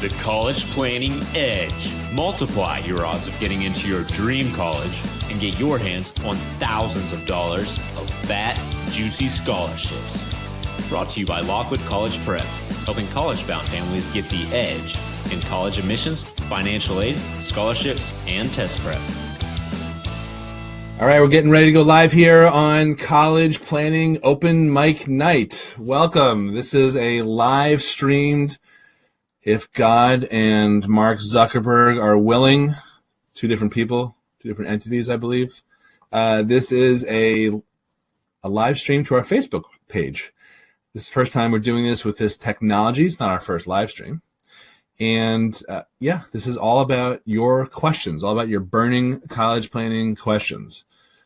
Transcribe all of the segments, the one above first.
The College Planning Edge. Multiply your odds of getting into your dream college and get your hands on thousands of dollars of fat, juicy scholarships. Brought to you by Lockwood College Prep, helping college-bound families get the edge in college admissions, financial aid, scholarships, and test prep. All right, we're getting ready to go live here on College Planning Open Mic Night. Welcome. This is a live streamed, if God and Mark Zuckerberg are willing, two different people, two different entities, I believe. This is a live stream to our Facebook page. This is the first time we're doing this with this technology. It's not our first live stream. And this is all about your questions, all about your burning college planning questions.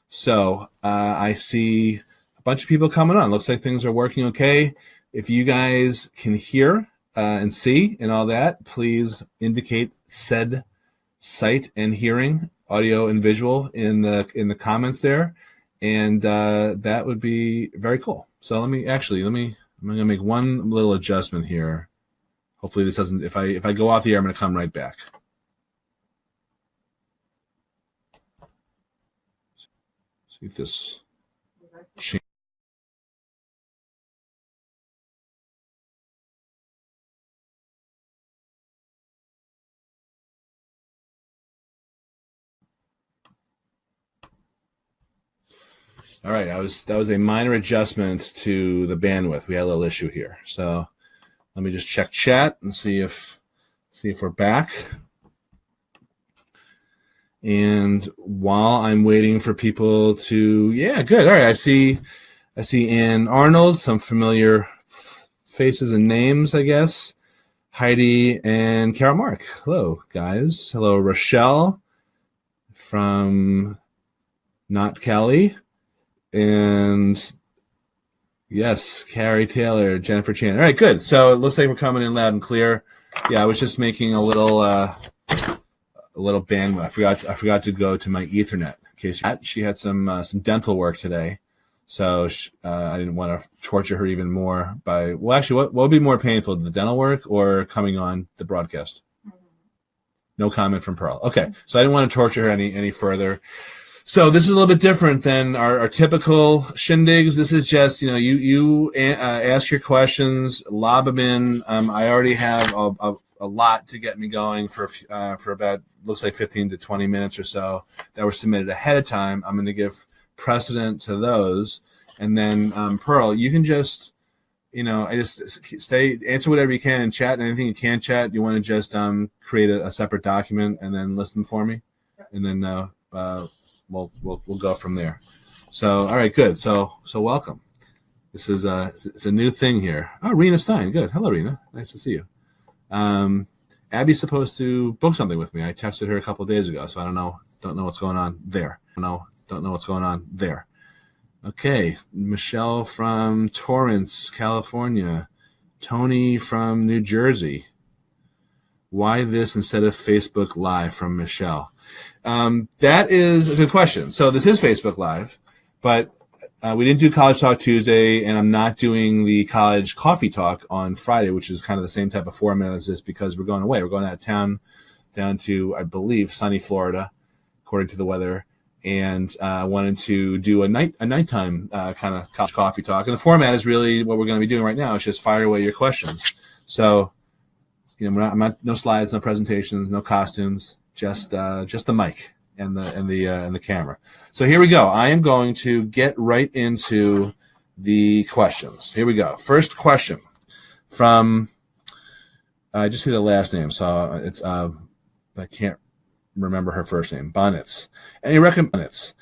So I see a bunch of people coming on. Looks like things are working okay. If you guys can hear and see and all that, please indicate said sight and hearing, audio and visual in the comments there. And that would be very cool. So I'm going to make one little adjustment here. Hopefully this doesn't, if I go off the air, I'm going to come right back. See if this changes. All right, that was a minor adjustment to the bandwidth. We had a little issue here. So let me just check chat and see if we're back. And while I'm waiting for people to, good. All right, I see Ann Arnold, some familiar faces and names, I guess. Heidi and Carol Mark. Hello, guys. Hello, Rochelle from Not Kelly. And yes, Carrie Taylor, Jennifer Chan. All right, good. So it looks like we're coming in loud and clear. Yeah, I was just making a little bandwidth. I forgot to go to my Ethernet. In case she had some dental work today, so I didn't want to torture her even more by. Well, actually, what would be more painful, the dental work or coming on the broadcast? No comment from Pearl. Okay, so I didn't want to torture her any further. So this is a little bit different than our typical shindigs. This is just, you ask your questions, lob them in. I already have a lot to get me going for about, looks like 15 to 20 minutes or so that were submitted ahead of time. I'm going to give precedent to those. And then, Pearl, you can just, answer whatever you can in chat, and anything you can't chat, you want to just create a separate document and then list them for me. And then, We'll go from there. So, all right, good. So welcome. This is it's a new thing here. Oh, Rena Stein. Good. Hello, Rena. Nice to see you. Abby's supposed to book something with me. I texted her a couple of days ago, so I don't know what's going on there. Don't know what's going on there. Okay, Michelle from Torrance, California. Tony from New Jersey. Why this instead of Facebook Live from Michelle? That is a good question. So this is Facebook Live, but we didn't do College Talk Tuesday, and I'm not doing the College Coffee Talk on Friday, which is kind of the same type of format as this because we're going away. We're going out of town down to, I believe, sunny Florida, according to the weather, and I wanted to do a nighttime kind of College Coffee Talk. And the format is really what we're going to be doing right now. It's just fire away your questions. So, I'm not no slides, no presentations, no costumes. Just the mic and the camera. So here we go. I am going to get right into the questions. Here we go. First question from I just see the last name, so it's I can't remember her first name. Bonnets. Any recommendations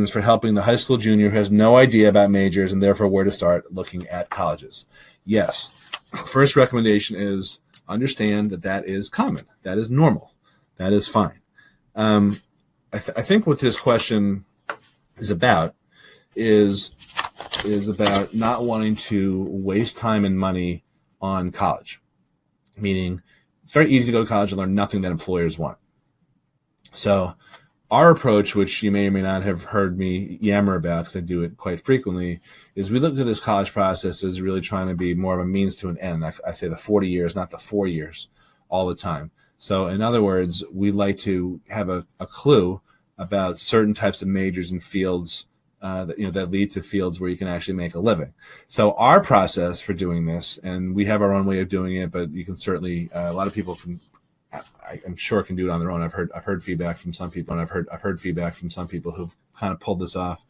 for helping the high school junior who has no idea about majors and therefore where to start looking at colleges? Yes. First recommendation is understand that is common. That is normal. That is fine. I think what this question is about is about not wanting to waste time and money on college, meaning it's very easy to go to college and learn nothing that employers want. So our approach, which you may or may not have heard me yammer about because I do it quite frequently, is we look at this college process as really trying to be more of a means to an end. I say the 40 years, not the 4 years all the time. So in other words, we like to have a clue about certain types of majors and fields that lead to fields where you can actually make a living. So our process for doing this, and we have our own way of doing it, but you can certainly, a lot of people can, I'm sure can do it on their own. I've heard feedback from some people, and I've heard feedback from some people who've kind of pulled this off.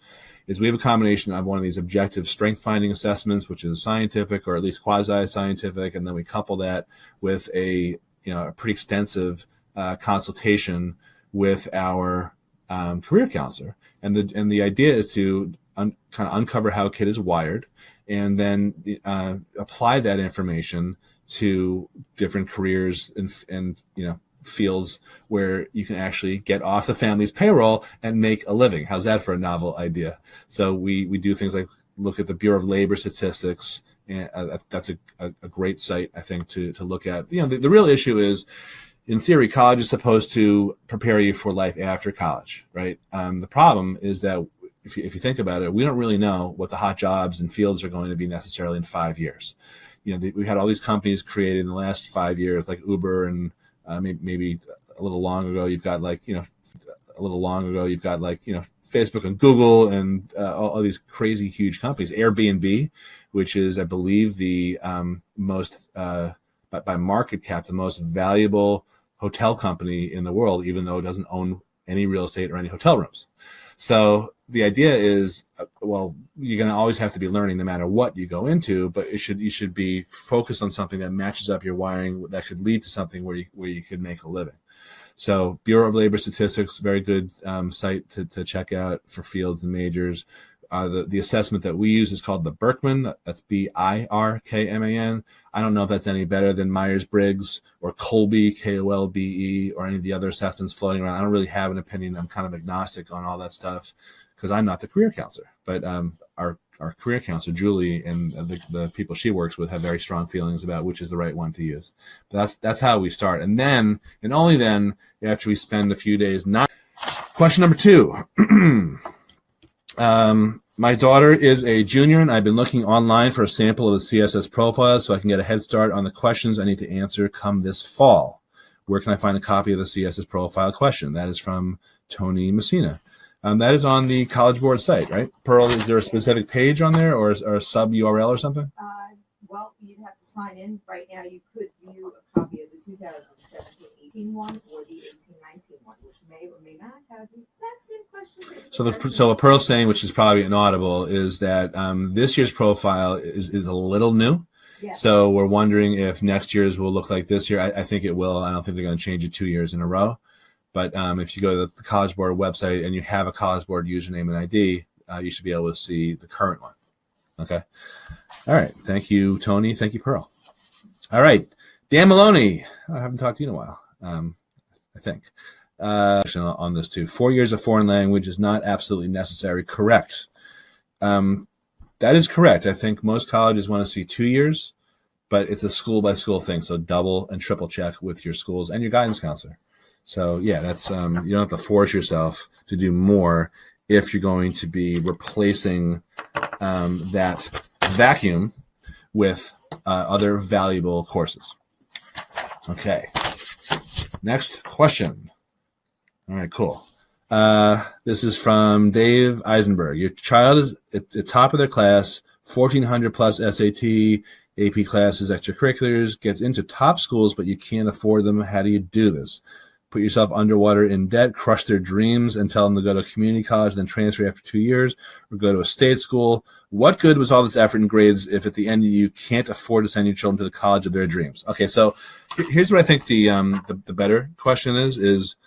Is we have a combination of one of these objective strength finding assessments, which is scientific or at least quasi-scientific, and then we couple that with a pretty extensive consultation with our career counselor, and the idea is to kind of uncover how a kid is wired, and then apply that information to different careers and fields where you can actually get off the family's payroll and make a living. How's that for a novel idea? So we do things like look at the Bureau of Labor Statistics, and that's a great site, I think, to look at. The real issue is, in theory, college is supposed to prepare you for life after college, right? The problem is that if you think about it, we don't really know what the hot jobs and fields are going to be necessarily in 5 years. We had all these companies created in the last 5 years, like Uber, and maybe a little long ago, you've got Facebook and Google and all these crazy huge companies. Airbnb, which is, I believe, the most by market cap, the most valuable hotel company in the world, even though it doesn't own any real estate or any hotel rooms. So the idea is, you're going to always have to be learning no matter what you go into, but you should be focused on something that matches up your wiring that could lead to something where you could make a living. So Bureau of Labor Statistics, very good site to check out for fields and majors. The assessment that we use is called the Birkman. That's BIRKMAN. I don't know if that's any better than Myers-Briggs or Kolbe, KOLBE, or any of the other assessments floating around. I don't really have an opinion. I'm kind of agnostic on all that stuff because I'm not the career counselor. But our career counselor, Julie, and the people she works with have very strong feelings about which is the right one to use. But that's how we start. And then, and only then, after we spend a few days not. Question number 2. My daughter is a junior, and I've been looking online for a sample of the CSS profile so I can get a head start on the questions I need to answer come this fall. Where can I find a copy of the CSS profile question? That is from Tony Messina. That is on the College Board site, right? Pearl, is there a specific page on there or a sub URL or something? Well, you'd have to sign in. Right now, you could view a copy of the 2017-18 one or the 18-19 one, which may or may not have the exact same question. So what Pearl's saying, which is probably inaudible, is that this year's profile is a little new. Yeah. So we're wondering if next year's will look like this year. I think it will. I don't think they're going to change it 2 years in a row. But if you go to the College Board website and you have a College Board username and ID, you should be able to see the current one. Okay. All right. Thank you, Tony. Thank you, Pearl. All right. Dan Maloney. I haven't talked to you in a while, I think. On this too. 4 years of foreign language is not absolutely necessary. Correct. That is correct. I think most colleges want to see 2 years, but it's a school by school thing. So double and triple check with your schools and your guidance counselor. So yeah, that's you don't have to force yourself to do more if you're going to be replacing that vacuum with other valuable courses. Okay. Next question. All right, cool. This is from Dave Eisenberg. Your child is at the top of their class, 1,400 plus SAT, AP classes, extracurriculars, gets into top schools, but you can't afford them. How do you do this? Put yourself underwater in debt, crush their dreams, and tell them to go to community college, then transfer after 2 years, or go to a state school. What good was all this effort and grades if at the end you can't afford to send your children to the college of their dreams? Okay, so here's what I think the better question is who's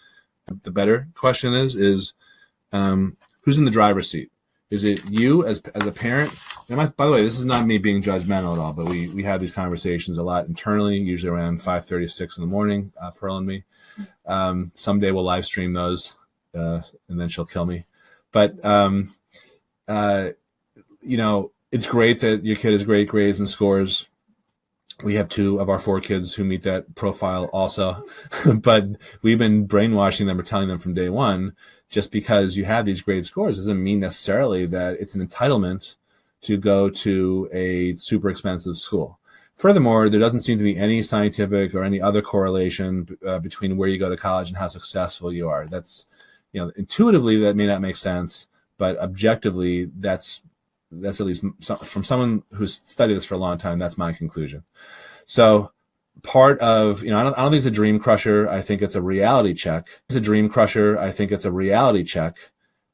in the driver's seat? Is it you as a parent? And by the way, this is not me being judgmental at all, but we have these conversations a lot internally, usually around 5:36 in the morning, Pearl and me. Someday we'll live stream those, and then she'll kill me. But, it's great that your kid has great grades and scores. We have 2 of our 4 kids who meet that profile also, but we've been brainwashing them or telling them from day one, just because you have these grade scores doesn't mean necessarily that it's an entitlement to go to a super expensive school. Furthermore, there doesn't seem to be any scientific or any other correlation between where you go to college and how successful you are. That's, intuitively that may not make sense, but objectively that's at least from someone who's studied this for a long time, that's my conclusion. So part of, I don't think it's a dream crusher. I think it's a reality check. It's a dream crusher. I think it's a reality check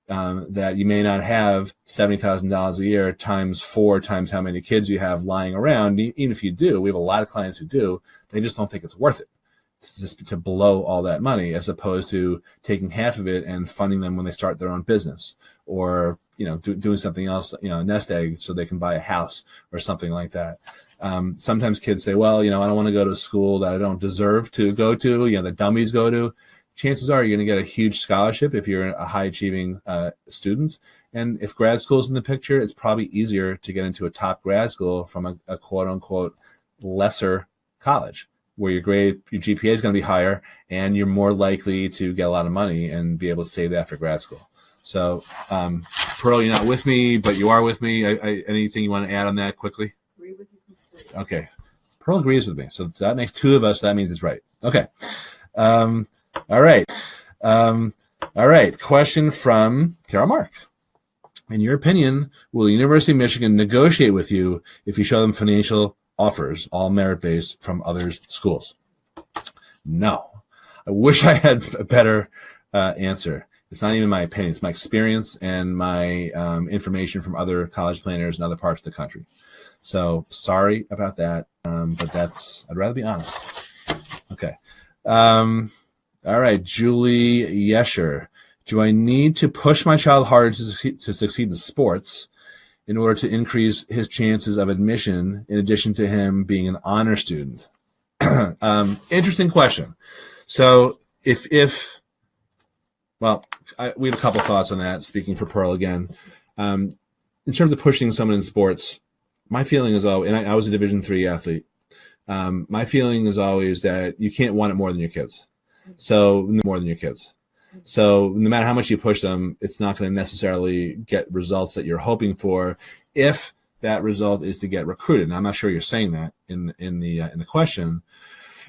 that you may not have $70,000 a year times 4 times how many kids you have lying around. Even if you do, we have a lot of clients who do, they just don't think it's worth it just to blow all that money, as opposed to taking half of it and funding them when they start their own business, or doing something else, a nest egg, so they can buy a house or something like that. Sometimes kids say, well, I don't want to go to a school that I don't deserve to go to, the dummies go to. Chances are you're going to get a huge scholarship if you're a high achieving student. And if grad school is in the picture, it's probably easier to get into a top grad school from a quote unquote lesser college, where your GPA is going to be higher, and you're more likely to get a lot of money and be able to save that for grad school. So, Pearl, you're not with me, but you are with me. Anything you want to add on that quickly? Agree with you completely. Okay. Pearl agrees with me. So that makes 2 of us. That means it's right. Okay. All right. All right. Question from Carol Mark. In your opinion, will the University of Michigan negotiate with you if you show them financial offers, all merit-based, from other schools? No. I wish I had a better answer. It's not even my opinion. It's my experience and my information from other college planners in other parts of the country. So sorry about that, but I'd rather be honest. Okay. All right. Julie Yesher. Do I need to push my child harder to succeed in sports in order to increase his chances of admission, in addition to him being an honor student? Interesting question. So we have a couple thoughts on that, speaking for Pearl again. In terms of pushing someone in sports, my feeling is always, and I was a Division III athlete, my feeling is always that you can't want it more than your kids. So no matter how much you push them, it's not going to necessarily get results that you're hoping for, if that result is to get recruited. And I'm not sure you're saying that in the question.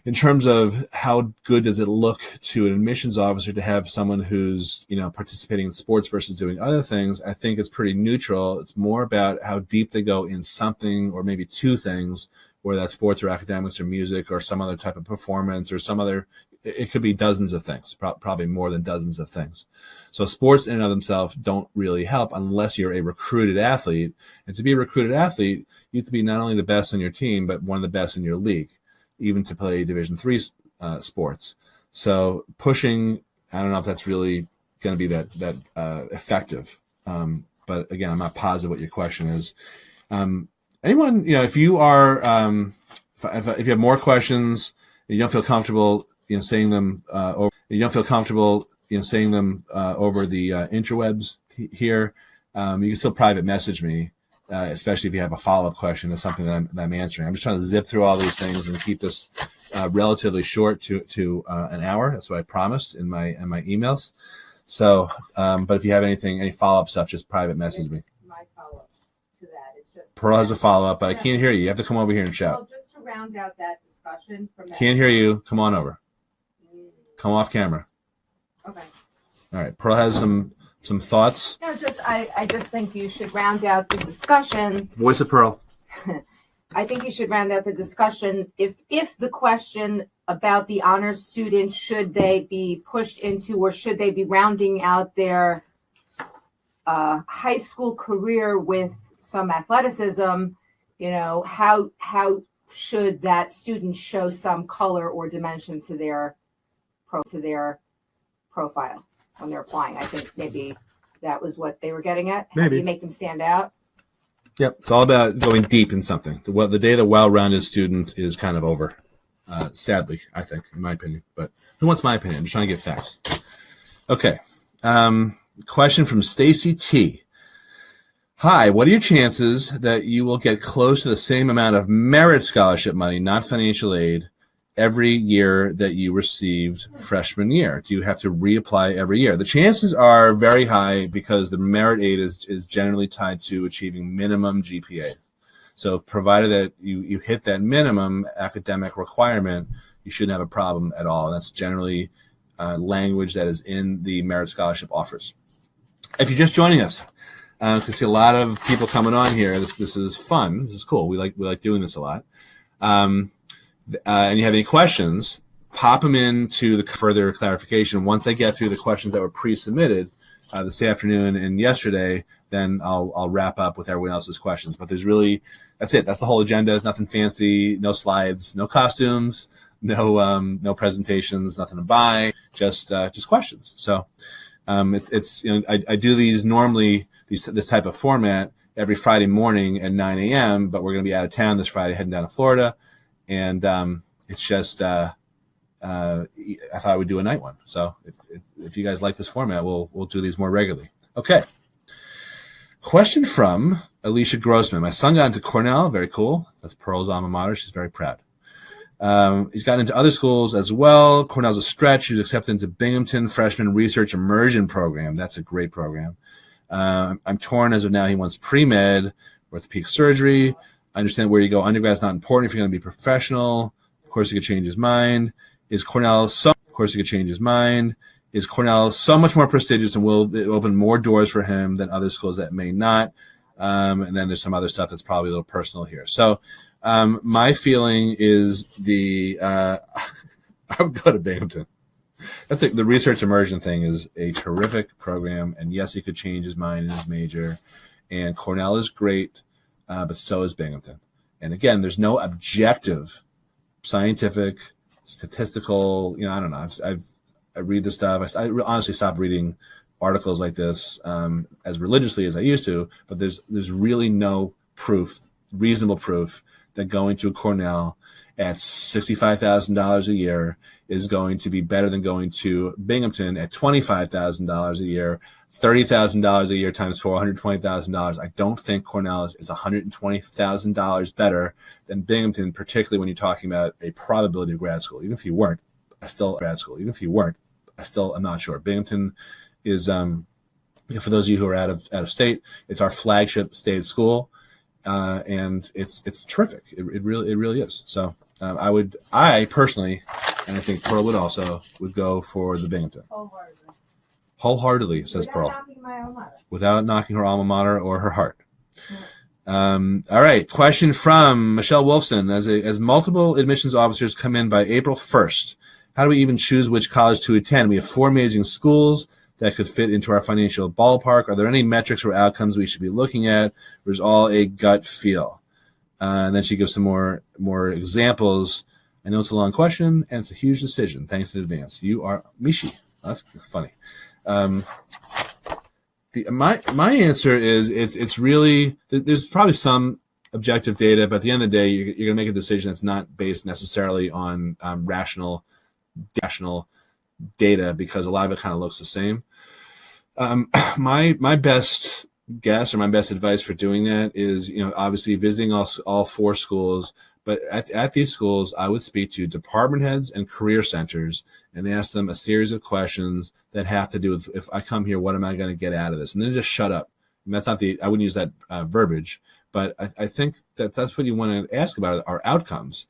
In terms of how good does it look to an admissions officer to have someone who's participating in sports versus doing other things, I think it's pretty neutral. It's more about how deep they go in something, or maybe 2 things, whether that's sports or academics or music or some other type of performance or some other. It could be dozens of things, probably more than dozens of things. So sports in and of themselves don't really help unless you're a recruited athlete. And to be a recruited athlete, you have to be not only the best on your team, but one of the best in your league, even to play Division III sports. So pushing, I don't know if that's really going to be that effective. But again, I'm not positive what your question is. Anyone, if you are, if you have more questions, you don't feel comfortable, saying them over the interwebs here, you can still private message me, especially if you have a follow-up question or something that I'm answering. I'm just trying to zip through all these things and keep this relatively short to an hour. That's what I promised in my emails. So, but if you have any follow-up stuff, just private message me. My follow-up to that is just. Pearl has a follow-up, but I can't hear you. You have to come over here and shout. Well, just to round out that discussion from that. Can't hear you. Come on over. Come off camera. Okay. All right. Pearl has some thoughts. No, I just think you should round out the discussion. Voice of Pearl. I think you should round out the discussion if the question about the honors student, should they be pushed into, or should they be rounding out their high school career with some athleticism, how should that student show some color or dimension to their profile when they're applying? I think maybe that was what they were getting at. How do you make them stand out? Yep. It's all about going deep in something. The day the well-rounded student is kind of over, sadly, I think, in my opinion. But who wants my opinion? I'm just trying to get facts. Okay. Question from Stacy T. Hi, what are your chances that you will get close to the same amount of merit scholarship money, not financial aid, every year that you received freshman year? Do you have to reapply every year? The chances are very high because the merit aid is generally tied to achieving minimum GPA. So provided that you hit that minimum academic requirement, you shouldn't have a problem at all. That's generally language that is in the merit scholarship offers. If you're just joining us, to see a lot of people coming on here, this is fun. This is cool. We like doing this a lot. And you have any questions, pop them into the further clarification. Once I get through the questions that were pre-submitted this afternoon and yesterday, then I'll wrap up with everyone else's questions. But that's it. That's the whole agenda. Nothing fancy, no slides, no costumes, no presentations, nothing to buy, just questions. So it's I do these normally, this type of format every Friday morning at 9 a.m., but we're going to be out of town this Friday, heading down to Florida. And it's just I thought I would do a night one. So if you guys like this format, we'll do these more regularly. Okay. Question from Alicia Grossman. My son got into Cornell. Very cool. That's Pearl's alma mater. She's very proud. He's gotten into other schools as well. Cornell's a stretch. He was accepted into Binghamton Freshman Research Immersion Program. That's a great program. I'm torn as of now. He wants pre-med, orthopedic surgery. I understand where you go. Undergrad's not important if you're going to be professional. Of course, he could change his mind. Is Cornell so much more prestigious and will it open more doors for him than other schools that may not? And then there's some other stuff that's probably a little personal here. So my feeling is I would go to Binghamton. That's the research immersion thing is a terrific program. And yes, he could change his mind in his major. And Cornell is great, but so is Binghamton. And again, there's no objective, scientific, statistical, I don't know. I read this stuff. I honestly stopped reading articles like this as religiously as I used to, but there's really no proof, reasonable proof, that going to Cornell at $65,000 a year is going to be better than going to Binghamton at $25,000 a year, $30,000 a year times $420,000. I don't think Cornell is $120,000 better than Binghamton, particularly when you're talking about a probability of grad school. Even if you weren't, I still am not sure. Binghamton is, for those of you who are out of state, it's our flagship state school, and it's terrific. It really is. So I personally, and I think Pearl would go for the Binghamton. Wholeheartedly, says Pearl. Without knocking her alma mater or her heart. All right. Question from Michelle Wolfson. As multiple admissions officers come in by April 1st, how do we even choose which college to attend? We have 4 amazing schools that could fit into our financial ballpark. Are there any metrics or outcomes we should be looking at, or is all a gut feel? And then she gives some more examples. I know it's a long question, and it's a huge decision. Thanks in advance. You are Mishi. That's funny. My answer is it's really, there's probably some objective data, but at the end of the day, you're going to make a decision that's not based necessarily on rational data, because a lot of it kind of looks the same. My best guess or my best advice for doing that is, obviously visiting all 4 schools. But at these schools, I would speak to department heads and career centers and ask them a series of questions that have to do with, if I come here, what am I going to get out of this? And then just shut up. And that's not I wouldn't use that verbiage, but I think that's what you want to ask about are outcomes.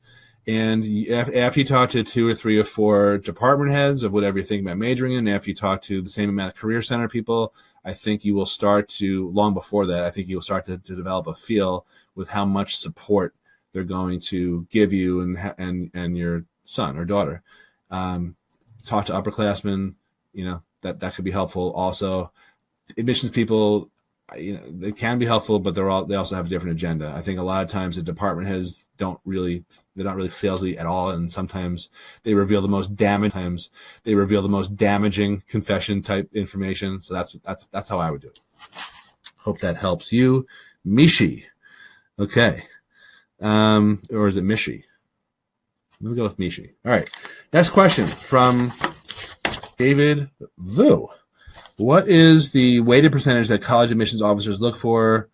And after you talk to 2 or 3 or 4 department heads of whatever you're thinking about majoring in, after you talk to the same amount of career center people, I think you will start to, long before that, I think you will start to develop a feel with how much support they're going to give you and your son or daughter. Talk to upperclassmen, that could be helpful. Also, admissions people, they can be helpful, but they also have a different agenda. I think a lot of times the department heads they're not really salesy at all, and sometimes they reveal the most damaging confession type information. So that's how I would do it. Hope that helps you, Mishi. Okay. Or is it Mishi? Let me go with Mishi. All right. Next question from David Vu. What is the weighted percentage that college admissions officers look for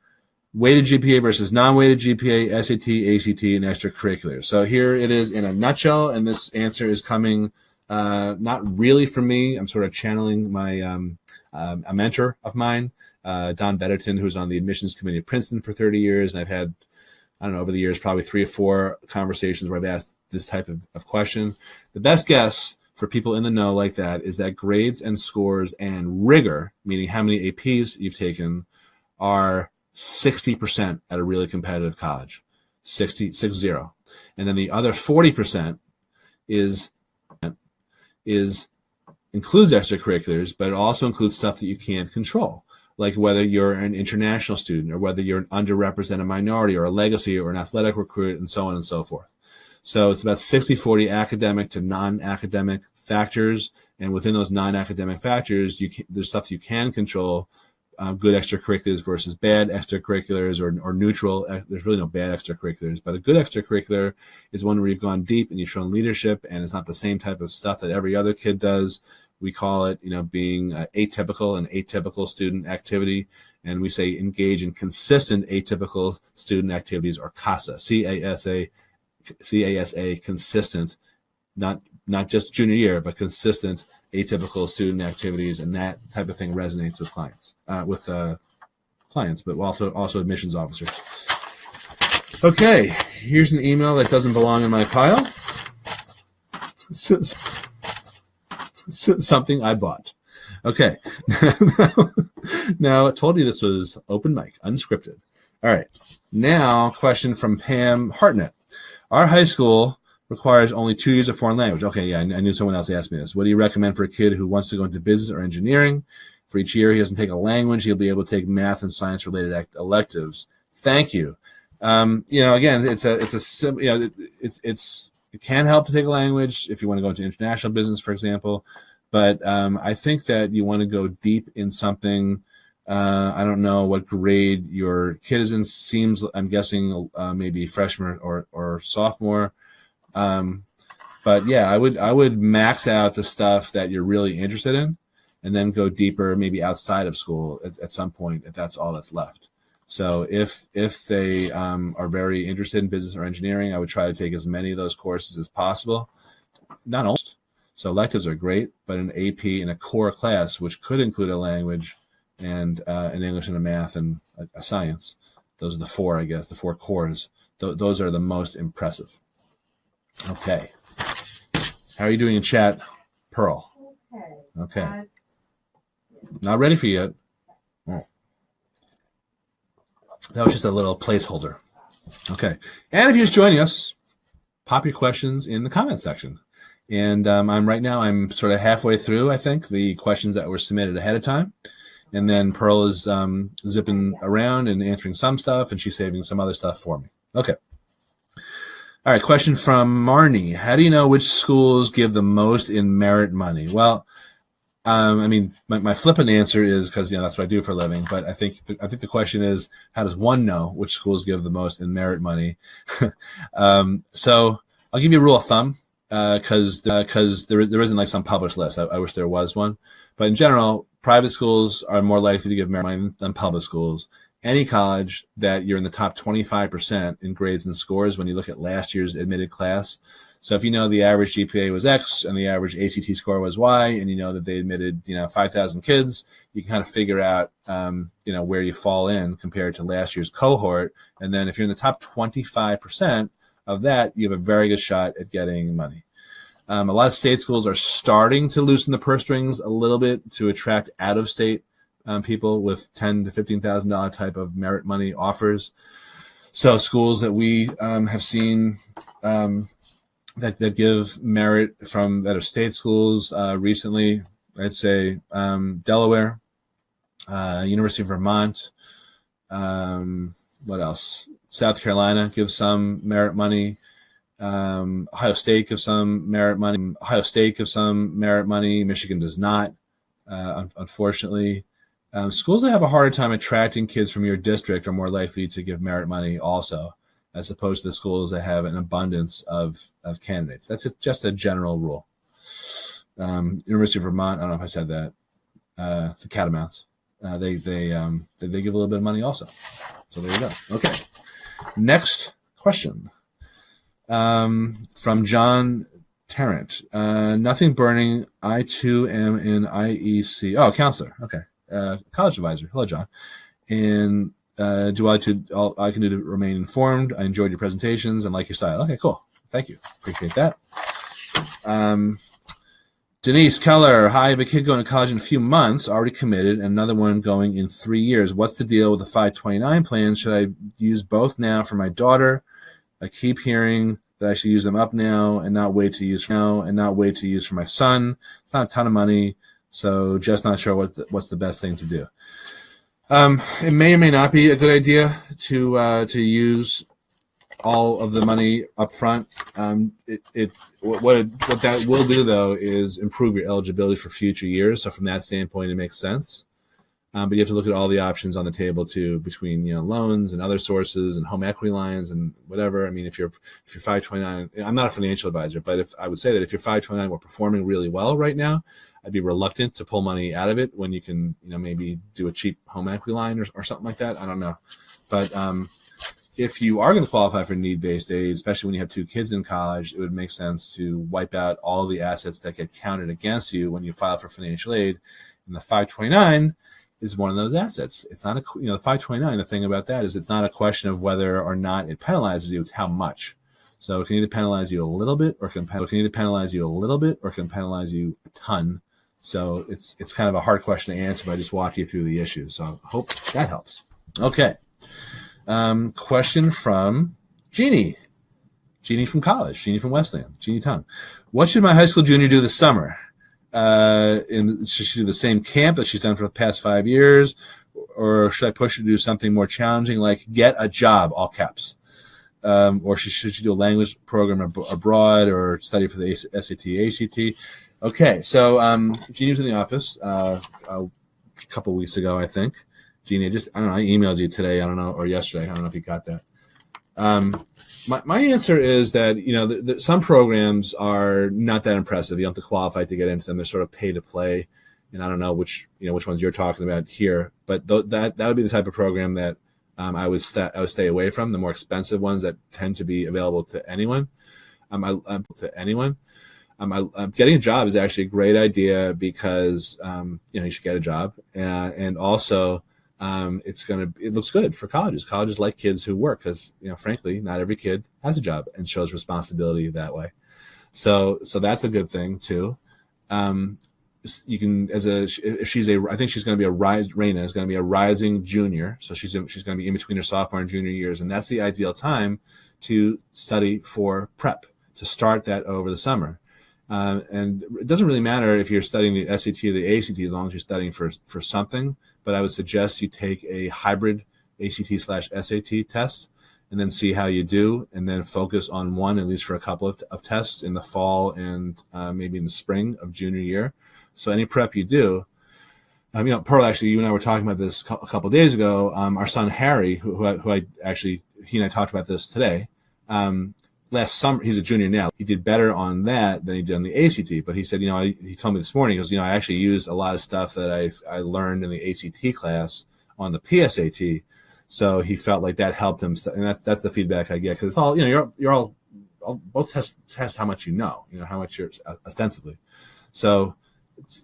weighted GPA versus non-weighted GPA, SAT, ACT, and extracurricular. So here it is in a nutshell, and this answer is coming not really from me. I'm sort of channeling my a mentor of mine, Don Betterton, who's on the admissions committee at Princeton for 30 years, and I've had, I don't know, over the years, probably 3 or 4 conversations where I've asked this type of question. The best guess for people in the know like that is that grades and scores and rigor, meaning how many APs you've taken, are 60% at a really competitive college, 60. And then the other 40% is includes extracurriculars, but it also includes stuff that you can't control, like whether you're an international student or whether you're an underrepresented minority or a legacy or an athletic recruit, and so on and so forth. So it's about 60-40 academic to non-academic factors. And within those non-academic factors, there's stuff you can control, good extracurriculars versus bad extracurriculars, or neutral. There's really no bad extracurriculars, but a good extracurricular is one where you've gone deep and you've shown leadership, and it's not the same type of stuff that every other kid does. We call it, being atypical, an atypical student activity. And we say engage in consistent atypical student activities, or CASA, C-A-S-A, consistent, not just junior year, but consistent atypical student activities. And that type of thing resonates with clients, but also admissions officers. Okay, here's an email that doesn't belong in my pile. Something I bought. Okay. Now, I told you this was open mic, unscripted. All right. Now, question from Pam Hartnett. Our high school requires only 2 years of foreign language. Okay, yeah, I knew someone else asked me this. What do you recommend for a kid who wants to go into business or engineering? For each year he doesn't take a language, he'll be able to take math and science related electives. Thank you. Again, it can help to take a language if you want to go into international business, for example. But I think that you want to go deep in something. I don't know what grade your kid is in. I'm guessing maybe freshman or sophomore. But yeah, I would max out the stuff that you're really interested in, and then go deeper, maybe outside of school at some point, if that's all that's left. So if they are very interested in business or engineering, I would try to take as many of those courses as possible. Not almost. So electives are great, but an AP in a core class, which could include a language and an English and a math and a science, those are the 4, I guess, the 4 cores. Those are the most impressive. Okay. How are you doing in chat, Pearl? Okay. Not ready for you yet. Oh. That was just a little placeholder. Okay. And if you're just joining us, pop your questions in the comment section. And I'm sort of halfway through, I think, the questions that were submitted ahead of time. And then Pearl is zipping around and answering some stuff, and she's saving some other stuff for me. Okay. All right, question from Marnie. How do you know which schools give the most in merit money? Well, my flippant answer is because that's what I do for a living. But I think the question is, how does one know which schools give the most in merit money? So I'll give you a rule of thumb because there isn't like some published list. I wish there was one. But in general, private schools are more likely to give merit money than public schools. Any college that you're in the top 25% in grades and scores when you look at last year's admitted class. So if you know the average GPA was X and the average ACT score was Y, and you know that they admitted 5,000 kids, you can kind of figure out where you fall in compared to last year's cohort. And then if you're in the top 25% of that, you have a very good shot at getting money. A lot of state schools are starting to loosen the purse strings a little bit to attract out-of-state people with $10,000 to $15,000 type of merit money offers. So schools that we have seen that give merit that are state schools recently, I'd say Delaware, University of Vermont, what else? South Carolina gives some merit money. Ohio State gives some merit money. Michigan does not, unfortunately. Schools that have a harder time attracting kids from your district are more likely to give merit money also, as opposed to the schools that have an abundance of candidates. That's just a general rule. University of Vermont, I don't know if I said that, the Catamounts. they give a little bit of money also. So there you go. Okay. Next question from John Tarrant. Nothing burning. I too am in IEC. Oh, counselor. Okay. College advisor. Hello, John. And do I do all I can do to remain informed? I enjoyed your presentations and like your style. Okay, cool. Thank you. Appreciate that. Denise Keller. Hi, I have a kid going to college in a few months, already committed, and another one going in 3 years. What's the deal with the 529 plans? Should I use both now for my daughter? I keep hearing that I should use them up now and not wait to use for my son. It's not a ton of money, so just not sure what's the best thing to do. It may or may not be a good idea to use all of the money up front. What that will do though is improve your eligibility for future years. So from that standpoint, it makes sense. But you have to look at all the options on the table too, between loans and other sources and home equity lines and whatever. I mean, if you're 529, I'm not a financial advisor, but if I would say that if you're 529 were performing really well right now, I'd be reluctant to pull money out of it when you can maybe do a cheap home equity line or something like that. I don't know, but if you are going to qualify for need-based aid, especially when you have 2 kids in college, it would make sense to wipe out all the assets that get counted against you when you file for financial aid. And the 529 is one of those assets. It's not the 529, the thing about that is it's not a question of whether or not it penalizes you, it's how much. So it can either penalize you a little bit or can penalize you a ton. So it's kind of a hard question to answer, but I just walked you through the issue. So I hope that helps. Okay. Question from Jeannie. Jeannie from college. Jeannie from Westland. Jeannie Tung. What should my high school junior do this summer? Should she do the same camp that she's done for the past 5 years? Or should I push her to do something more challenging like get a job, all caps? Or should she do a language program abroad or study for the SAT, ACT? Okay, so Jeannie was in the office a couple weeks ago, I think. Jeannie, I don't know, I emailed you today, I don't know, or yesterday, I don't know if you got that. My answer is that, some programs are not that impressive. You don't have to qualify to get into them. They're sort of pay to play. And I don't know which ones you're talking about here, but that would be the type of program that I would stay away from, the more expensive ones that tend to be available to anyone. Getting a job is actually a great idea because, you should get a job. And also, it looks good for colleges. Colleges like kids who work because, frankly, not every kid has a job and shows responsibility that way. So that's a good thing too. You can, I think she's going to be Raina is going to be a rising junior. So she's going to be in between her sophomore and junior years. And that's the ideal time to study for prep, to start that over the summer. And it doesn't really matter if you're studying the SAT or the ACT as long as you're studying for something. But I would suggest you take a hybrid ACT/SAT test and then see how you do, and then focus on one at least for a couple of tests in the fall and maybe in the spring of junior year. So any prep you do, Pearl, actually, you and I were talking about this a couple of days ago. Our son Harry, he and I talked about this today. Last summer, he's a junior now. He did better on that than he did on the ACT. But he said, he told me this morning, he goes, I actually used a lot of stuff that I learned in the ACT class on the PSAT. So he felt like that helped him. And that's the feedback I get. Because it's all, you're all both test how much how much you're ostensibly. So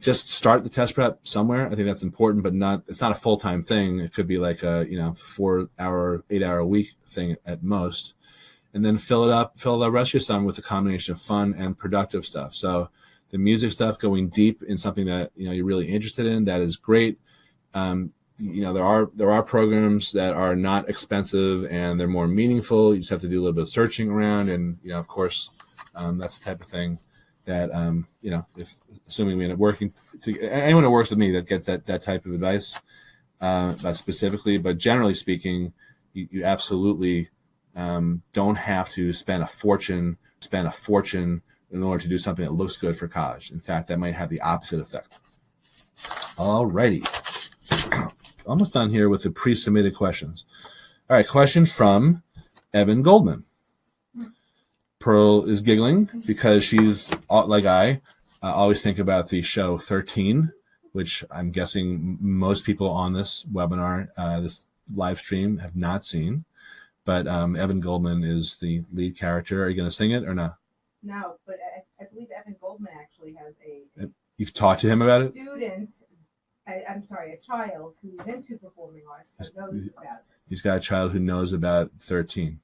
just start the test prep somewhere. I think that's important, but it's not a full-time thing. It could be like a, 4-hour, 8-hour week thing at most. And then fill the rest of your summer with a combination of fun and productive stuff. So the music stuff, going deep in something that you're really interested in, that is great. There are programs that are not expensive and they're more meaningful. You just have to do a little bit of searching around, and of course, that's the type of thing that if assuming we end up working anyone who works with me that gets that type of advice, specifically, but generally speaking, you absolutely don't have to spend a fortune in order to do something that looks good for college. In fact, that might have the opposite effect. Alrighty. Almost done here with the pre-submitted questions. All right, question from Evan Goldman. Pearl is giggling because she's, like I always think about the show 13 which I'm guessing most people on this webinar, this live stream, have not seen. But Evan Goldman is the lead character. Are you going to sing it or no? No, but I believe Evan Goldman actually has a You've talked to him about it? student, a child who's into performing arts, so knows about it. He's got a child who knows about 13.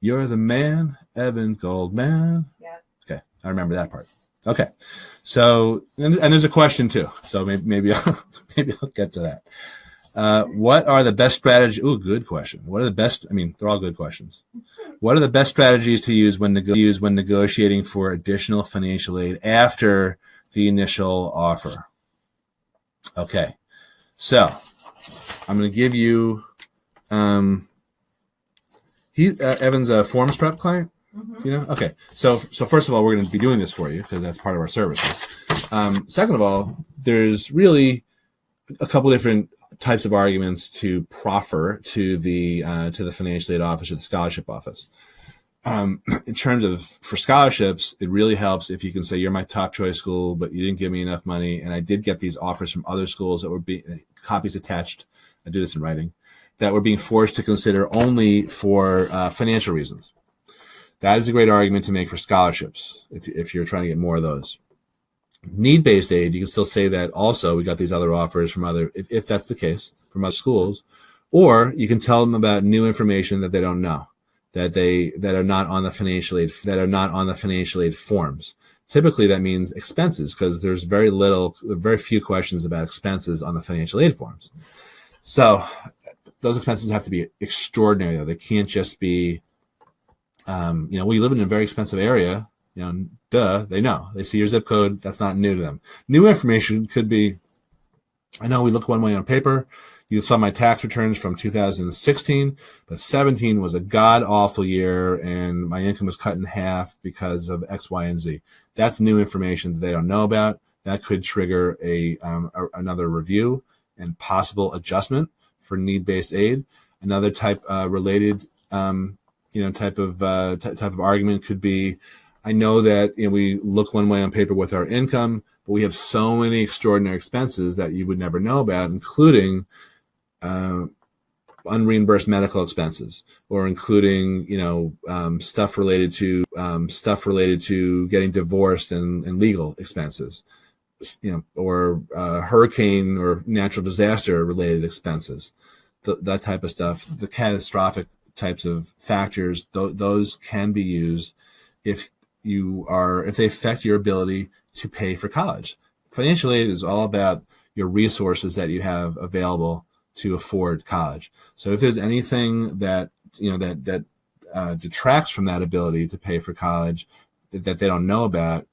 You're the man, Evan Goldman. Yeah. Okay, I remember that part. Okay, so and there's a question too. So maybe I'll get to that. What are the best strategies? Oh, good question. What are the best? I mean, they're all good questions. What are the best strategies to use when negotiating for additional financial aid after the initial offer? Okay, so I'm going to give you. Evan's a forms prep client. Mm-hmm. You know, okay. So first of all, we're going to be doing this for you because that's part of our services. Second of all, there's really a couple different types of arguments to proffer to the financial aid office or the scholarship office. In terms of for scholarships, it really helps if you can say you're my top choice school, but you didn't give me enough money, and I did get these offers from other schools that were copies attached. I do this in writing, that were being forced to consider only for financial reasons. That is a great argument to make for scholarships if you're trying to get more of those. Need-based aid, you can still say that also we got these other offers from other, if that's the case, from other schools, or you can tell them about new information that they don't know, that are not on the financial aid forms. Typically that means expenses, because there's very few questions about expenses on the financial aid forms. So those expenses have to be extraordinary, though. They can't just be, we live in a very expensive area, they know. They see your zip code. That's not new to them. New information could be, I know we look one way on paper. You saw my tax returns from 2016, but 17 was a god-awful year, and my income was cut in half because of X, Y, and Z. That's new information that they don't know about. That could trigger another review and possible adjustment for need-based aid. Another type related type of argument could be, I know that we look one way on paper with our income, but we have so many extraordinary expenses that you would never know about, including unreimbursed medical expenses, or including stuff related to getting divorced and legal expenses, or hurricane or natural disaster related expenses, that type of stuff. The catastrophic types of factors, those can be used if they affect your ability to pay for college. Financial aid is all about your resources that you have available to afford college. So if there's anything that detracts from that ability to pay for college that they don't know about,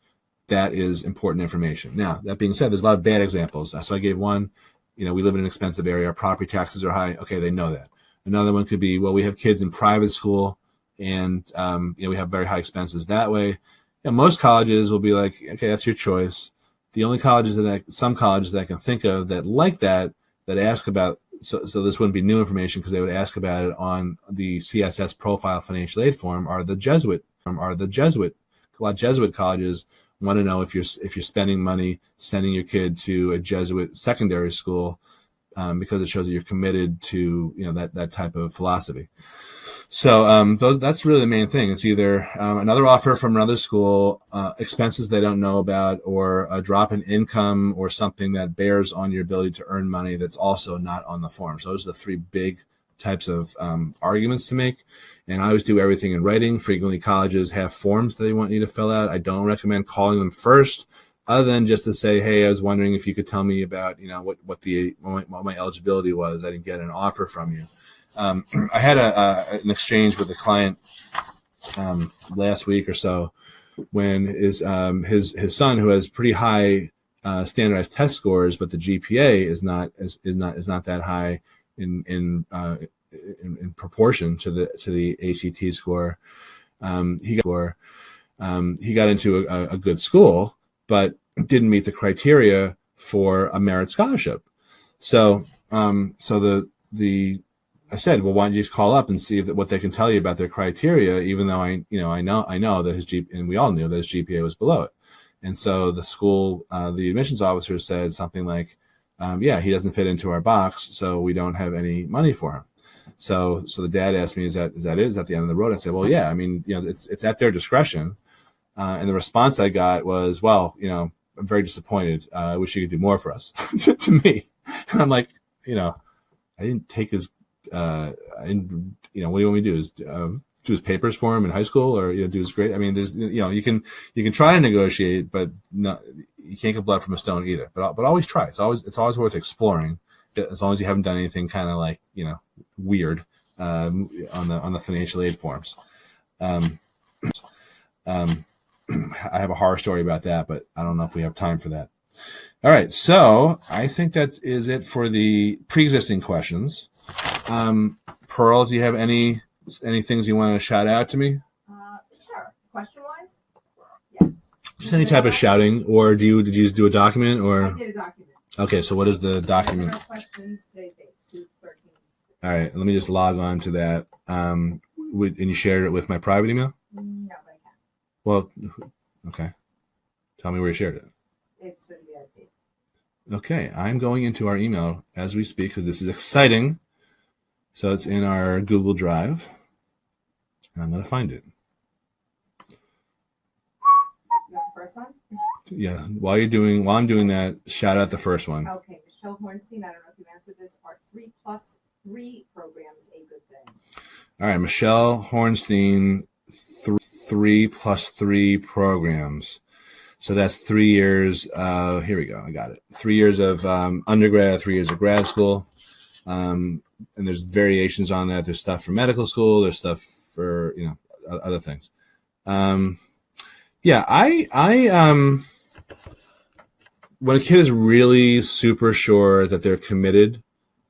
that is important information. Now, that being said, there's a lot of bad examples. So I gave one, we live in an expensive area, our property taxes are high. Okay, they know that. Another one could be, well, we have kids in private school, and we have very high expenses that way. Most colleges will be like, okay, that's your choice. The only some colleges that I can think of that like that ask about, so this wouldn't be new information because they would ask about it on the CSS profile financial aid form, are the Jesuit. A lot of Jesuit colleges want to know if you're spending money sending your kid to a Jesuit secondary school, because it shows that you're committed to that type of philosophy. So that's really the main thing. It's either another offer from another school, expenses they don't know about, or a drop in income, or something that bears on your ability to earn money that's also not on the form. So those are the three big types of arguments to make. And I always do everything in writing. Frequently colleges have forms that they want you to fill out. I don't recommend calling them first, other than just to say, hey, I was wondering if you could tell me about what my eligibility was. I didn't get an offer from you. I had an exchange with a client last week or so, when his son, who has pretty high standardized test scores, but the GPA is not that high in proportion to the ACT score. He got into a good school, but didn't meet the criteria for a merit scholarship. So I said, well, why don't you just call up and see what they can tell you about their criteria, even though I know that his GPA, and we all knew that his GPA was below it. And so the school, the admissions officer said something like, yeah, he doesn't fit into our box, so we don't have any money for him. So the dad asked me, is that it? Is that the end of the road? I said, well, yeah, I mean, it's at their discretion. And the response I got was, well, I'm very disappointed. I wish you could do more for us to me. And I'm like, I didn't take his, what do you want me to do? Is do his papers for him in high school, or do his grade? I mean, there's you can try to negotiate, but no, you can't get blood from a stone either. But always try. It's always worth exploring, as long as you haven't done anything kind of like weird on the financial aid forms. I have a horror story about that, but I don't know if we have time for that. All right, so I think that is it for the pre-existing questions. Pearl, do you have any things you want to shout out to me? Sure. Question-wise? Yes. Just any type of shouting, or did you just do a document, or? I did a document. Okay, so what is the document? Questions, today's date, 2/13. All right, let me just log on to that. And you shared it with my private email? No, but I can. Well, okay. Tell me where you shared it. It should be out date. Okay, I'm going into our email as we speak because this is exciting. So it's in our Google Drive. And I'm going to find it. You want the first one? Yeah, while I'm doing that, shout out the first one. Okay, Michelle Hornstein, I don't know if you've answered this. Are 3+3 programs a good thing? All right, Michelle Hornstein, 3+3 programs. So that's 3 years. Here we go. I got it. 3 years of undergrad, 3 years of grad school. And there's variations on that. There's stuff for medical school. There's stuff for, other things. Yeah, I when a kid is really super sure that they're committed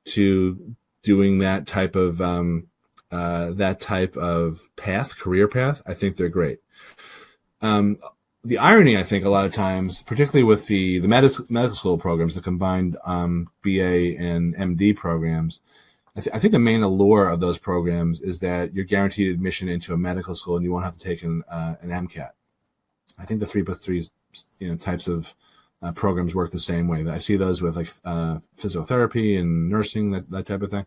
to doing that type of path, career path, I think they're great. The irony, I think, a lot of times, particularly with the medical school programs, the combined BA and MD programs, I think the main allure of those programs is that you're guaranteed admission into a medical school and you won't have to take an MCAT. I think the 3+3 types of programs work the same way. I see those with like physical therapy and nursing, that type of thing.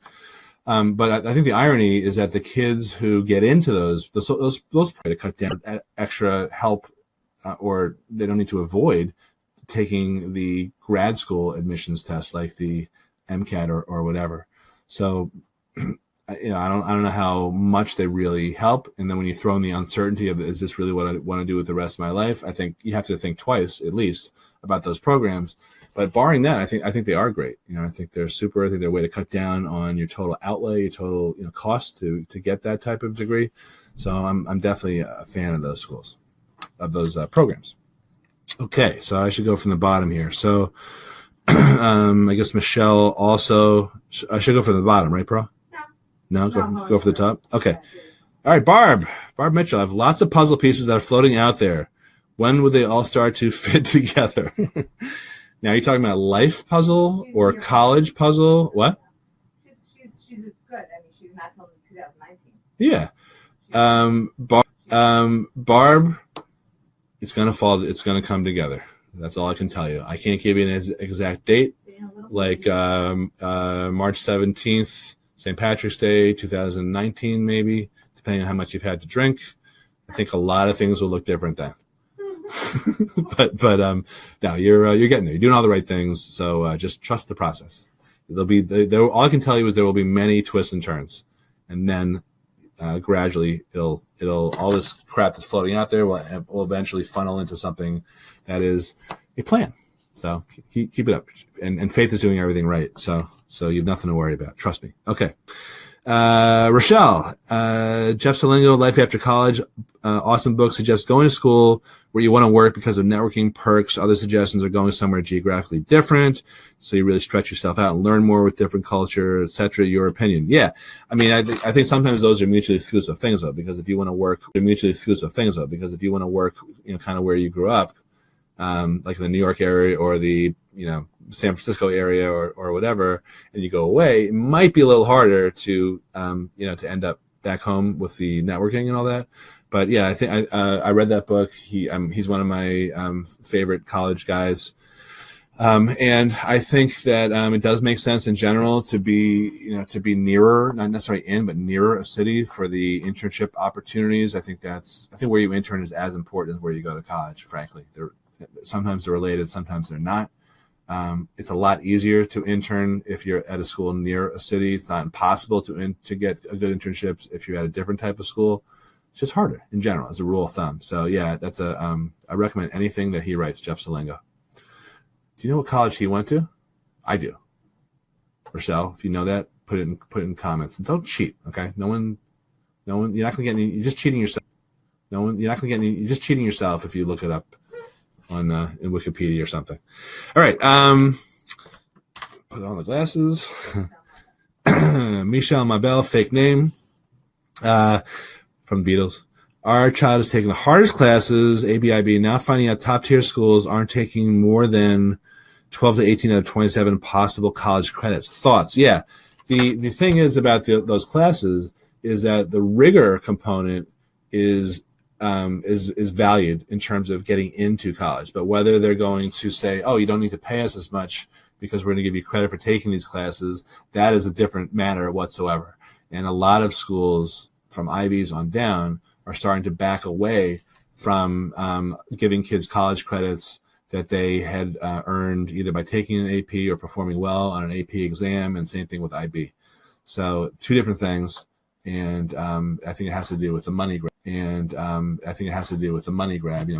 But I think the irony is that the kids who get into those to cut down extra help, or they don't need to avoid taking the grad school admissions test like the MCAT or whatever. So, I don't know how much they really help. And then when you throw in the uncertainty of, is this really what I want to do with the rest of my life? I think you have to think twice at least about those programs. But barring that, I think they are great. I think they're super. I think they're a way to cut down on your total outlay, your total cost to get that type of degree. So I'm definitely a fan of those schools, of those programs. Okay, so I should go from the bottom here. So I guess Michelle also. I should go from the bottom, right, Pro? No, go for the top. Okay. All right, Barb Mitchell. I have lots of puzzle pieces that are floating out there. When would they all start to fit together? Now, are you talking about a life puzzle or a college puzzle? What? She's good. I mean, she's not till 2019. Yeah. Barb, it's gonna fall. It's gonna come together. That's all I can tell you. I can't give you an exact date. Like March 17th. St. Patrick's Day, 2019, maybe, depending on how much you've had to drink. I think a lot of things will look different then. but no, you're getting there. You're doing all the right things. So just trust the process. All I can tell you is there will be many twists and turns, and then gradually it'll all this crap that's floating out there will eventually funnel into something that is a plan. So keep it up, and Faith is doing everything right. So you have nothing to worry about. Trust me. Okay. Rochelle, Jeff Salingo, Life After College, awesome book. Suggests going to school where you want to work because of networking perks. Other suggestions are going somewhere geographically different, so you really stretch yourself out and learn more with different culture, etc. Your opinion? Yeah, I mean, I think sometimes those are mutually exclusive things though, because if you want to work, kind of where you grew up. Like in the New York area or the San Francisco area or whatever, and you go away, it might be a little harder to to end up back home with the networking and all that. but yeah, I think I read that book. He's one of my favorite college guys. And I think that it does make sense in general to be nearer, not necessarily in, but nearer a city for the internship opportunities. I think where you intern is as important as where you go to college. Frankly, sometimes they're related, sometimes they're not. It's a lot easier to intern if you're at a school near a city. It's not impossible to get a good internship if you're at a different type of school. It's just harder in general, as a rule of thumb. So yeah, that's I recommend anything that he writes, Jeff Salengo. Do you know what college he went to? I do. Rochelle, if you know that, put it in comments. And don't cheat, okay? No one. You're not gonna get any. You're just cheating yourself. You're not gonna get any. You're just cheating yourself if you look it up on in Wikipedia or something. All right. Put on the glasses. Michelle Mabel, fake name. From Beatles. Our child is taking the hardest classes, ABIB, now finding out top tier schools aren't taking more than 12 to 18 out of 27 possible college credits. Thoughts? Yeah. The thing is about those classes is that the rigor component is valued in terms of getting into college. But whether they're going to say, oh, you don't need to pay us as much because we're going to give you credit for taking these classes, that is a different matter whatsoever. And a lot of schools from Ivies on down are starting to back away from giving kids college credits that they had earned either by taking an AP or performing well on an AP exam, and same thing with IB. So two different things, and I think it has to do with the money grab.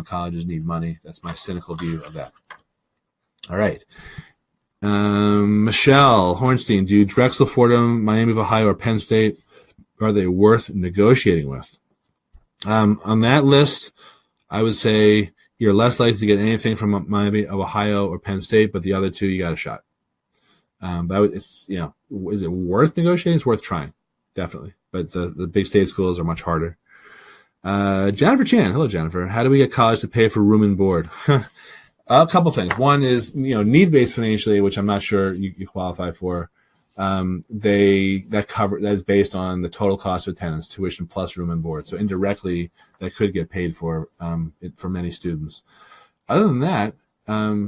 Colleges need money. That's my cynical view of that. All right. Michelle Hornstein, do Drexel, Fordham, Miami of Ohio, or Penn State, are they worth negotiating with? On that list, I would say you're less likely to get anything from Miami of Ohio or Penn State, but the other two, you got a shot. But is it worth negotiating? It's worth trying, definitely. But the big state schools are much harder. Jennifer Chan, hello Jennifer. How do we get college to pay for room and board? A couple things. One is need-based financial aid, which I'm not sure you qualify for. That is based on the total cost of attendance, tuition plus room and board. So indirectly, that could get paid for many students. Other than that,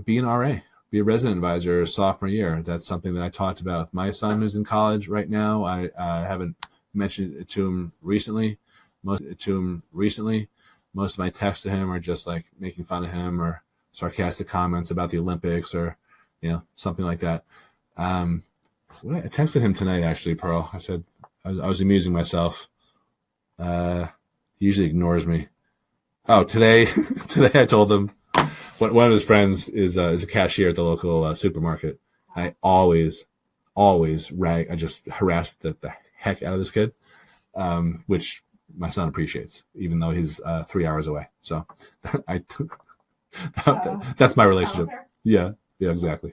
be an RA, be a resident advisor sophomore year. That's something that I talked about with my son who's in college right now. I haven't mentioned it to him recently. Most of my texts to him are just like making fun of him or sarcastic comments about the Olympics or something like that. I texted him tonight, actually, Pearl. I said I was amusing myself. He usually ignores me. Oh, today I told him one of his friends is a cashier at the local supermarket. I always rag. I just harassed the heck out of this kid, which my son appreciates, even though he's 3 hours away. So that's my relationship. Yeah, exactly.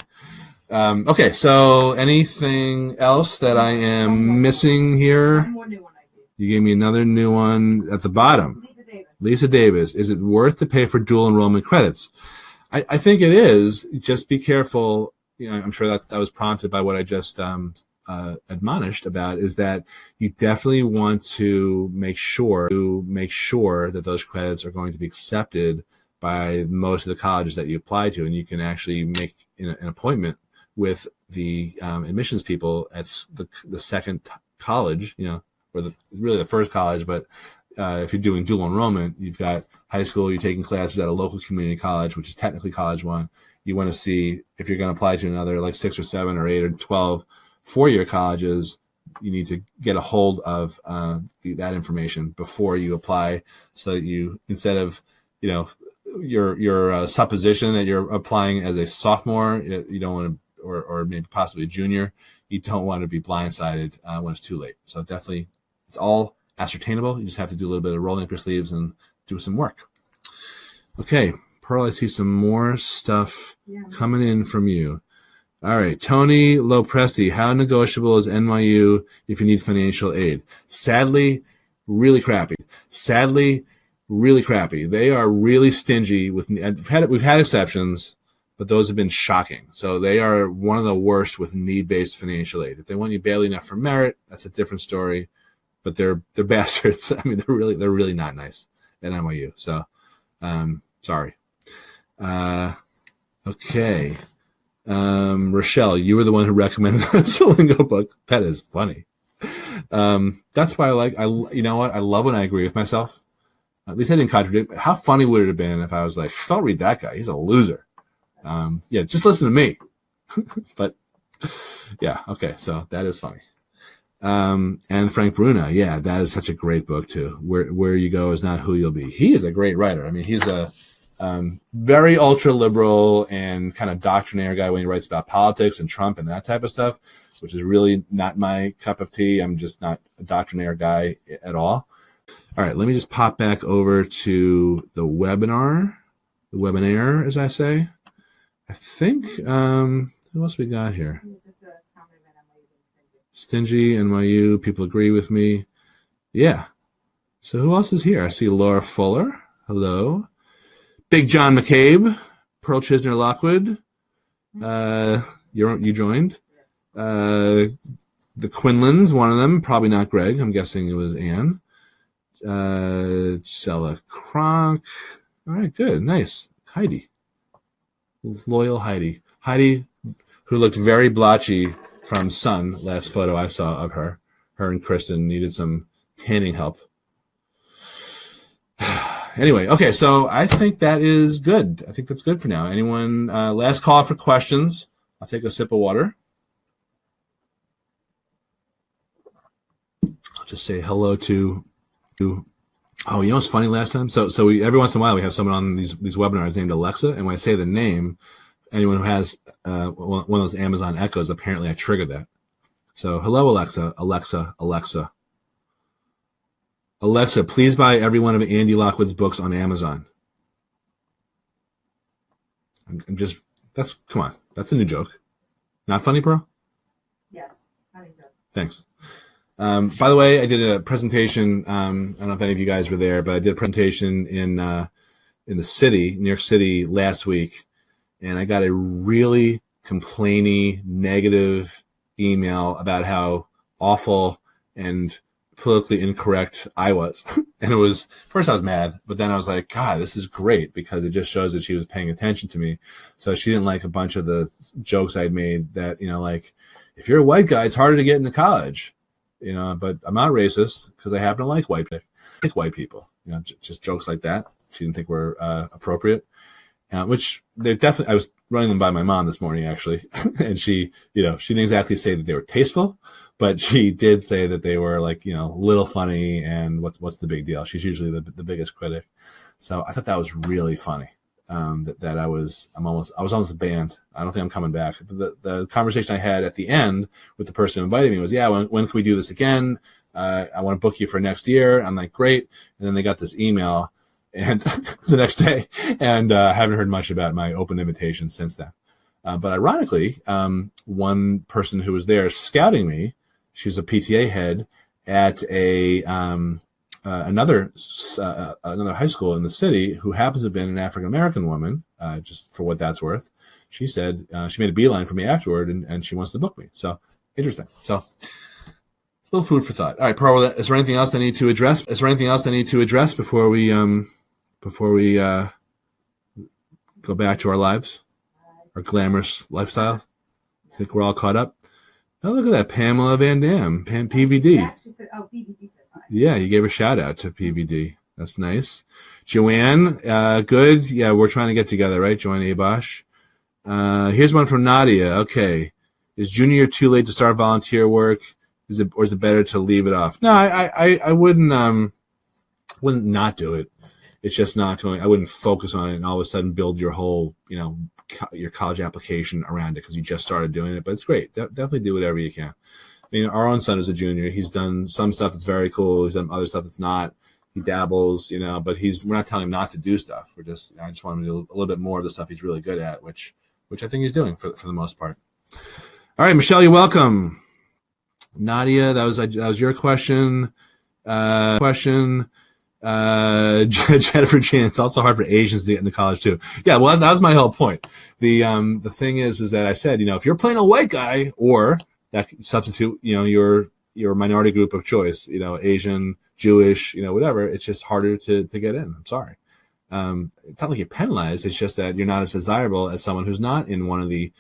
Okay, so anything else that I am missing here? One more new one I did. You gave me another new one at the bottom. Lisa Davis. Is it worth to pay for dual enrollment credits? I think it is. Just be careful. I'm sure that was prompted by what I just admonished about, is that you definitely want to make sure that those credits are going to be accepted by most of the colleges that you apply to, and you can actually make an appointment with the admissions people at the second college, or the first college. But if you're doing dual enrollment, you've got high school, you're taking classes at a local community college, which is technically college one. You want to see if you're going to apply to another like 6 or 7 or 8 or 12 4-year colleges. You need to get a hold of that information before you apply, so that you, instead of your supposition that you're applying as a sophomore, you don't want to, or maybe possibly a junior, you don't want to be blindsided when it's too late. So definitely, it's all ascertainable. You just have to do a little bit of rolling up your sleeves and do some work. Okay, Pearl, I see some more stuff coming in from you. All right, Tony Lopresti, how negotiable is NYU if you need financial aid? Sadly, really crappy. They are really stingy with. We've had exceptions, but those have been shocking. So they are one of the worst with need-based financial aid. If they want you barely enough for merit, that's a different story. But they're bastards. I mean, they're really not nice. at NYU. So, sorry. Okay. Rochelle, you were the one who recommended the Solingo book. That is funny. That's why you know what? I love when I agree with myself. At least I didn't contradict. How funny would it have been if I was like, don't read that guy. He's a loser. Yeah, just listen to me. But yeah, okay. So that is funny. And Frank Bruna. Yeah, that is such a great book too. Where you go is not who you'll be. He is a great writer. I mean, he's a very ultra liberal and kind of doctrinaire guy when he writes about politics and Trump and that type of stuff, which is really not my cup of tea. I'm just not a doctrinaire guy at all. All right, let me just pop back over to the webinar, as I say. I think, who else we got here? Stingy, NYU, people agree with me. Yeah. So who else is here? I see Laura Fuller. Hello. Big John McCabe, Pearl Chisner Lockwood. You joined. The Quinlans, one of them, probably not Greg. I'm guessing it was Anne. Stella Kronk. All right, good, nice. Heidi, loyal Heidi, who looked very blotchy from sun. Last photo I saw of her and Kristen needed some tanning help. Anyway, okay, so I think that is good. I think that's good for now. Anyone? Last call for questions. I'll take a sip of water. I'll just say hello to. Oh, you know what's funny last time? So every once in a while we have someone on these webinars named Alexa, and when I say the name, anyone who has one of those Amazon Echoes, apparently I triggered that. So hello, Alexa, please buy every one of Andy Lockwood's books on Amazon. Come on, that's a new joke. Not funny, bro? Yes, funny joke. Thanks. By the way, I did a presentation. I don't know if any of you guys were there, but I did a presentation in the city, New York City, last week, and I got a really complainy, negative email about how awful and politically incorrect I was. And it was, first I was mad, but then I was like, God, this is great because it just shows that she was paying attention to me. So she didn't like a bunch of the jokes I'd made that, like, if you're a white guy, it's harder to get into college. But I'm not racist because I happen to like white people. Just jokes like that. She didn't think were appropriate, which they definitely. I was running them by my mom this morning actually, and she didn't exactly say that they were tasteful, but she did say that they were like a little funny. And what's the big deal? She's usually the biggest critic, so I thought that was really funny. That I was almost banned. I don't think I'm coming back. But the conversation I had at the end with the person who invited me was, yeah, when can we do this again? I want to book you for next year. I'm like, great. And then they got this email and the next day, and I haven't heard much about my open invitation since then. But ironically, one person who was there scouting me, she's a PTA head at another high school in the city who happens to have been an African-American woman, just for what that's worth. She said she made a beeline for me afterward, and she wants to book me. So interesting. So a little food for thought. All right, Pearl, is there anything else I need to address? Before we go back to our lives, our glamorous lifestyle? I think we're all caught up. Oh, look at that, Pamela Van Dam, PVD. Yeah, she said, PVD says hi. Yeah, you gave a shout out to PVD. That's nice. Joanne, good. Yeah, we're trying to get together, right? Joanne Abosh. Here's one from Nadia. Okay. Is junior year too late to start volunteer work? Is it better to leave it off? No, I wouldn't not do it. It's just not going, I wouldn't focus on it and all of a sudden build your whole, your college application around it because you just started doing it. But it's great. Definitely do whatever you can. I mean, our own son is a junior. He's done some stuff that's very cool. He's done other stuff that's not. He dabbles, but we're not telling him not to do stuff. We're just, I just want him to do a little bit more of the stuff he's really good at, which I think he's doing for the most part. All right, Michelle, you're welcome. Nadia, that was your question. Jennifer Chan, it's also hard for Asians to get into college too. Yeah, well, that was my whole point. The thing is that I said, if you're playing a white guy, or that substitute, your your minority group of choice, Asian, Jewish, whatever, it's just harder to get in. I'm sorry. It's not like you're penalized. It's just that you're not as desirable as someone who's not in one of the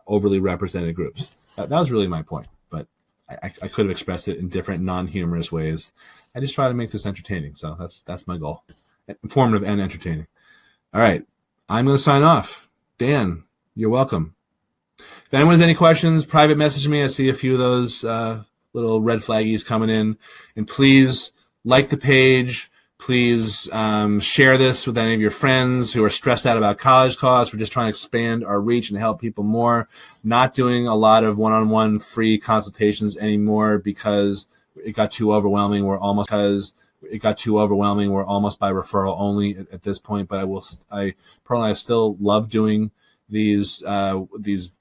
overly represented groups. That was really my point, but I could have expressed it in different non-humorous ways. I just try to make this entertaining. So that's my goal. Informative and entertaining. All right. I'm going to sign off. Dan, you're welcome. If anyone has any questions, private message me. I see a few of those little red flaggies coming in. And please like the page. Please share this with any of your friends who are stressed out about college costs. We're just trying to expand our reach and help people more. Not doing a lot of one-on-one free consultations anymore because it got too overwhelming. We're almost by referral only at this point. But I still love doing these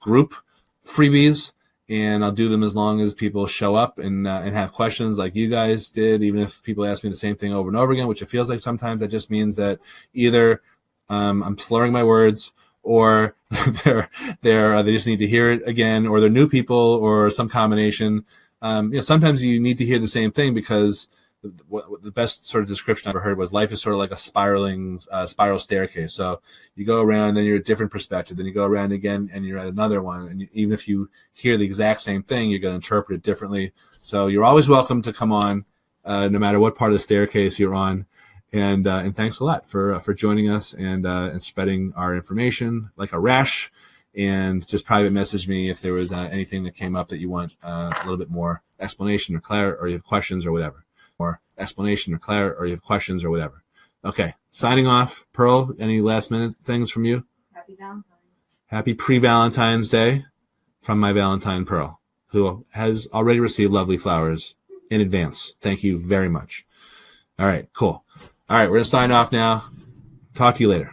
group freebies. And I'll do them as long as people show up and have questions like you guys did, even if people ask me the same thing over and over again, which it feels like sometimes that just means that either I'm slurring my words or they just need to hear it again, or they're new people or some combination. Sometimes you need to hear the same thing because the best sort of description I've ever heard was life is sort of like a spiral staircase. So you go around, then you're at a different perspective. Then you go around again, and you're at another one. And even if you hear the exact same thing, you're going to interpret it differently. So you're always welcome to come on, no matter what part of the staircase you're on. And thanks a lot for joining us and spreading our information like a rash. And just private message me if there was anything that came up that you want a little bit more explanation or clarity, or you have questions or whatever. Okay, signing off. Pearl, any last minute things from you? Happy Valentine's. Happy pre-Valentine's Day from my Valentine Pearl, who has already received lovely flowers in advance. Thank you very much. All right, cool. All right, we're going to sign off now. Talk to you later.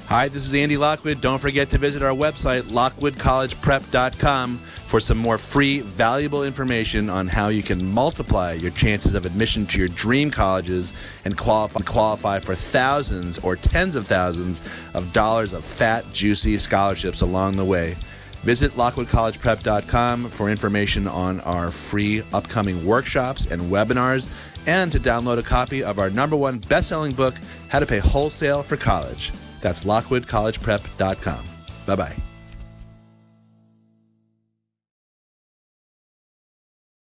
Hi, this is Andy Lockwood. Don't forget to visit our website, lockwoodcollegeprep.com, for some more free, valuable information on how you can multiply your chances of admission to your dream colleges and qualify for thousands or tens of thousands of dollars of fat, juicy scholarships along the way. Visit lockwoodcollegeprep.com for information on our free upcoming workshops and webinars, and to download a copy of our #1 best-selling book, How to Pay Wholesale for College. That's lockwoodcollegeprep.com. Bye-bye.